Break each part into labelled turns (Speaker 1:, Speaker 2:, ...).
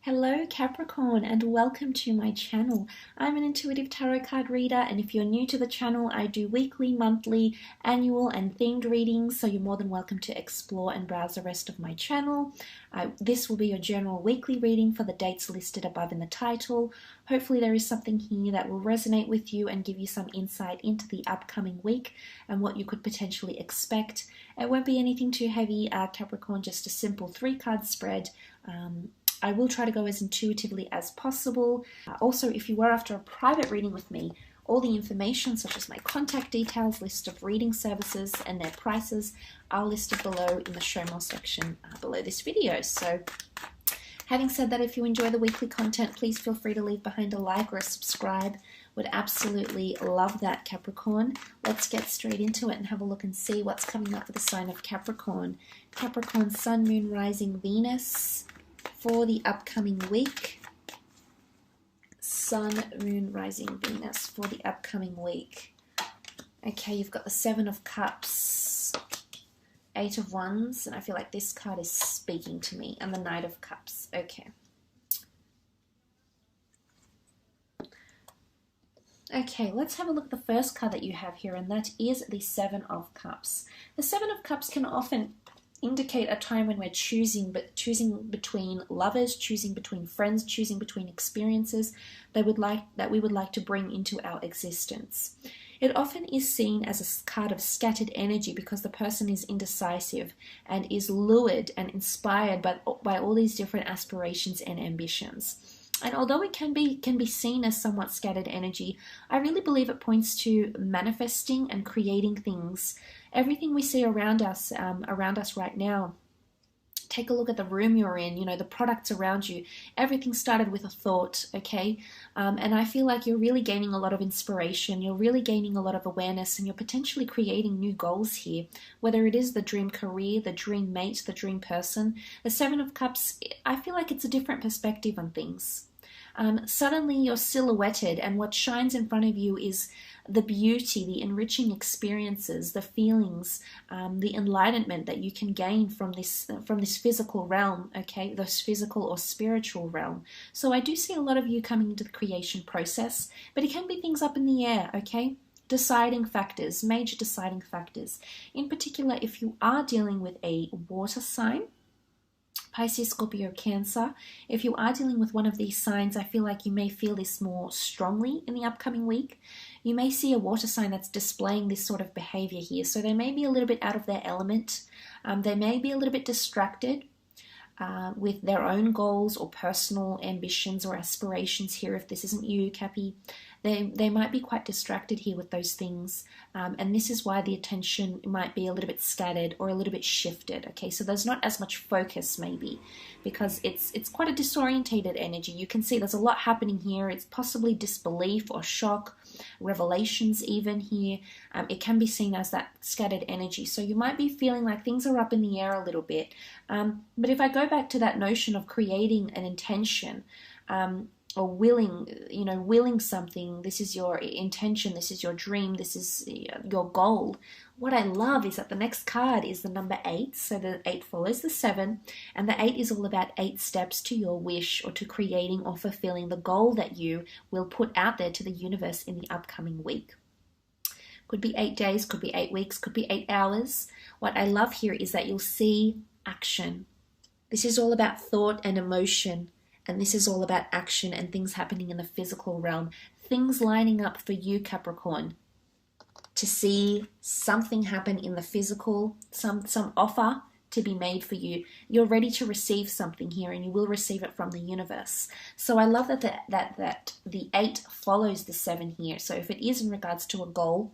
Speaker 1: Hello Capricorn and welcome to my channel. I'm an intuitive tarot card reader, and if you're new to the channel, I do weekly, monthly, annual and themed readings, so you're more than welcome to explore and browse the rest of my channel. This will be your general weekly reading for the dates listed above in the title. Hopefully there is something here that will resonate with you and give you some insight into the upcoming week and what you could potentially expect. It won't be anything too heavy, Capricorn, just a simple 3-card spread. I will try to go as intuitively as possible. Also, if you were after a private reading with me, all the information such as my contact details, list of reading services and their prices are listed below in the show more section below this video. So having said that, if you enjoy the weekly content, please feel free to leave behind a like or a subscribe. Would absolutely love that, Capricorn. Let's get straight into it and have a look and see what's coming up for the sign of Capricorn. Capricorn, Sun, Moon, Rising, Venus for the upcoming week. Sun, Moon, Rising, Venus for the upcoming week. Okay, you've got the 7 of Cups, 8 of Wands, and I feel like this card is speaking to me, and the Knight of Cups. Okay. Okay, let's have a look at the first card that you have here, and that is the 7 of Cups. The 7 of Cups can often indicate a time when we're choosing between lovers, choosing between friends, choosing between experiences that we would like to bring into our existence. It often is seen as a card of scattered energy because the person is indecisive and is lured and inspired by all these different aspirations and ambitions. And although it can be seen as somewhat scattered energy, I really believe it points to manifesting and creating things. Everything we see around us right now. Take a look at the room you're in, the products around you. Everything started with a thought, okay? And I feel like you're really gaining a lot of inspiration. You're really gaining a lot of awareness, and you're potentially creating new goals here. Whether it is the dream career, the dream mate, the dream person. The 7 of Cups, I feel like it's a different perspective on things. Suddenly you're silhouetted, and what shines in front of you is the beauty, the enriching experiences, the feelings, the enlightenment that you can gain from this physical realm, okay, this physical or spiritual realm. So I do see a lot of you coming into the creation process, but it can be things up in the air, okay? Deciding factors, major deciding factors. In particular, if you are dealing with a water sign, Pisces, Scorpio, Cancer. If you are dealing with one of these signs, I feel like you may feel this more strongly in the upcoming week. You may see a water sign that's displaying this sort of behavior here. So they may be a little bit out of their element. They may be a little bit distracted with their own goals or personal ambitions or aspirations here. If this isn't you, Cappy, they might be quite distracted here with those things, and this is why the attention might be a little bit scattered or a little bit shifted. Okay, so there's not as much focus maybe because it's quite a disorientated energy. You can see there's a lot happening here. It's possibly disbelief or shock, revelations even here. It can be seen as that scattered energy. So you might be feeling like things are up in the air a little bit. But if I go back to that notion of creating an intention, or willing something, this is your intention, this is your dream, this is your goal. What I love is that the next card is the number 8, so the 8 follows the 7, and the 8 is all about 8 steps to your wish or to creating or fulfilling the goal that you will put out there to the universe in the upcoming week. Could be 8 days, could be 8 weeks, could be 8 hours. What I love here is that you'll see action. This is all about thought and emotion. And this is all about action and things happening in the physical realm. Things lining up for you, Capricorn, to see something happen in the physical, some offer to be made for you. You're ready to receive something here, and you will receive it from the universe. So I love that the 8 follows the 7 here. So if it is in regards to a goal,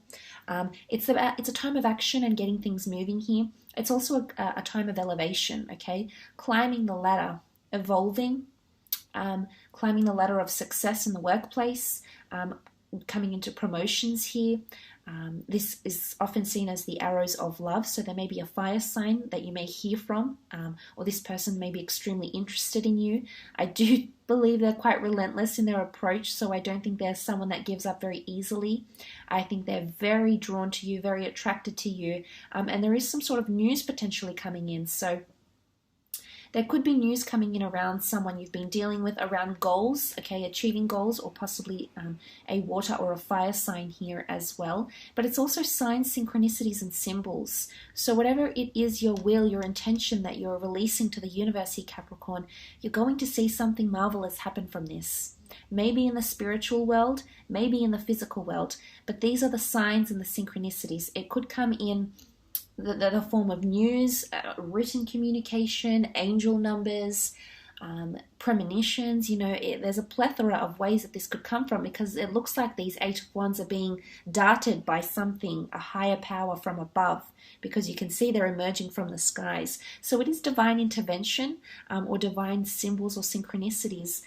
Speaker 1: it's a time of action and getting things moving here. It's also a time of elevation, okay? Climbing the ladder, evolving, climbing the ladder of success in the workplace, coming into promotions here. This is often seen as the arrows of love, so there may be a fire sign that you may hear from, or this person may be extremely interested in you. I do believe they're quite relentless in their approach, so I don't think they're someone that gives up very easily. I think they're very drawn to you, very attracted to you, and there is some sort of news potentially coming in. So There could be news coming in around someone you've been dealing with around goals, okay, achieving goals, or possibly a water or a fire sign here as well. But it's also signs, synchronicities, and symbols. So whatever it is, your will, your intention that you're releasing to the universe here, Capricorn, you're going to see something marvelous happen from this. Maybe in the spiritual world, maybe in the physical world, but these are the signs and the synchronicities. It could come in the form of news, written communication, angel numbers, premonitions. You know, there's a plethora of ways that this could come from, because it looks like these Eight of Wands are being darted by something, a higher power from above, because you can see they're emerging from the skies. So it is divine intervention, or divine symbols or synchronicities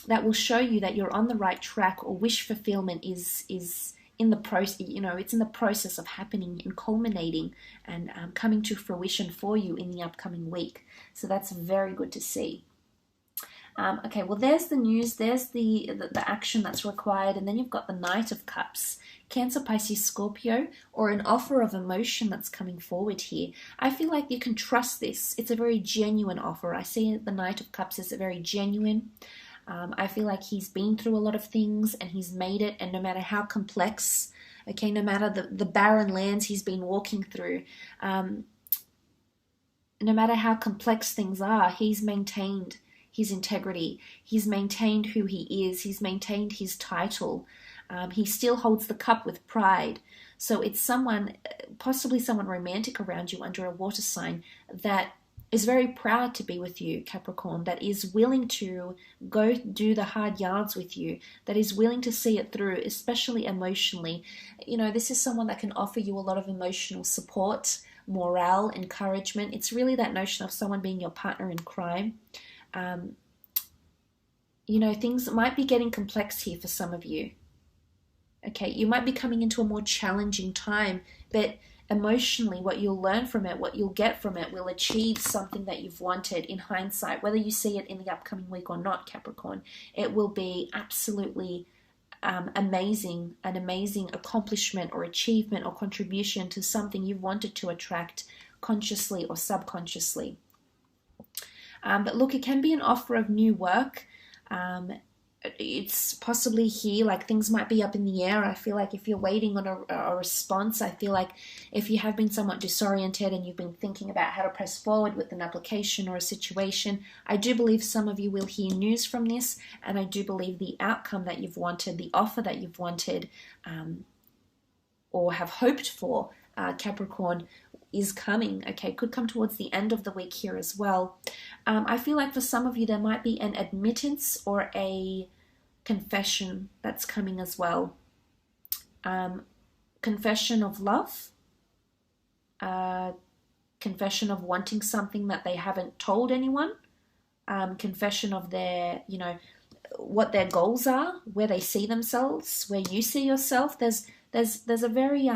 Speaker 1: that will show you that you're on the right track, or wish fulfillment is in the process. You know, it's in the process of happening and culminating and coming to fruition for you in the upcoming week. So that's very good to see. Okay, well, there's the news, there's the action that's required, and then you've got the Knight of Cups, Cancer, Pisces, Scorpio, or an offer of emotion that's coming forward here. I feel like you can trust this. It's a very genuine offer. I see the Knight of Cups as a very genuine. I feel like he's been through a lot of things and he's made it, and no matter how complex, okay, no matter the barren lands he's been walking through, no matter how complex things are, he's maintained his integrity, he's maintained who he is, he's maintained his title, he still holds the cup with pride. So it's someone, possibly someone romantic around you under a water sign, that is very proud to be with you, Capricorn, that is willing to go do the hard yards with you, that is willing to see it through, especially emotionally. You know, this is someone that can offer you a lot of emotional support, morale, encouragement. It's really that notion of someone being your partner in crime. You know, things might be getting complex here for some of you. Okay, you might be coming into a more challenging time, but emotionally, what you'll learn from it, what you'll get from it, will achieve something that you've wanted in hindsight. Whether you see it in the upcoming week or not, Capricorn, it will be absolutely amazing, an amazing accomplishment or achievement or contribution to something you've wanted to attract consciously or subconsciously. But look, it can be an offer of new work. It's possibly here, like things might be up in the air. I feel like if you're waiting on a response, I feel like if you have been somewhat disoriented and you've been thinking about how to press forward with an application or a situation, I do believe some of you will hear news from this, and I do believe the outcome that you've wanted, the offer that you've wanted or have hoped for, Capricorn, is coming. Okay, could come towards the end of the week here as well. I feel like for some of you there might be an admittance or a confession that's coming as well. Confession of love, confession of wanting something that they haven't told anyone, confession of their, you know, what their goals are, where they see themselves, where you see yourself. There's a very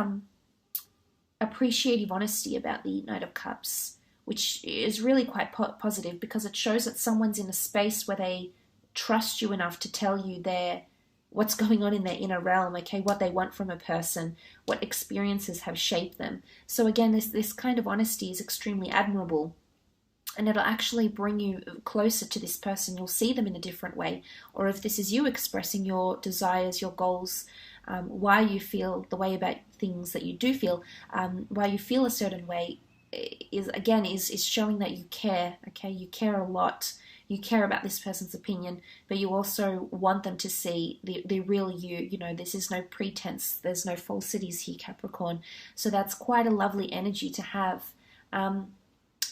Speaker 1: appreciative honesty about the Knight of Cups, which is really quite positive, because it shows that someone's in a space where they trust you enough to tell you what's going on in their inner realm, okay, what they want from a person, what experiences have shaped them. So again, this kind of honesty is extremely admirable, and it'll actually bring you closer to this person. You'll see them in a different way, or if this is you expressing your desires, your goals, why you feel the way about things that you do feel, why you feel a certain way, is showing that you care. Okay, you care a lot. You care about this person's opinion, but you also want them to see the real you. You know, this is no pretense. There's no falsities here, Capricorn. So that's quite a lovely energy to have.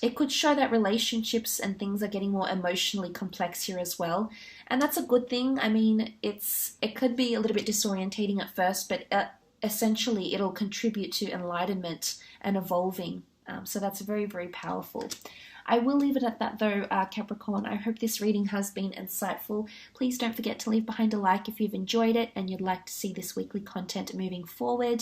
Speaker 1: It could show that relationships and things are getting more emotionally complex here as well. And that's a good thing. I mean, it could be a little bit disorientating at first, but essentially it'll contribute to enlightenment and evolving. So that's very, very powerful. I will leave it at that though, Capricorn. I hope this reading has been insightful. Please don't forget to leave behind a like if you've enjoyed it and you'd like to see this weekly content moving forward.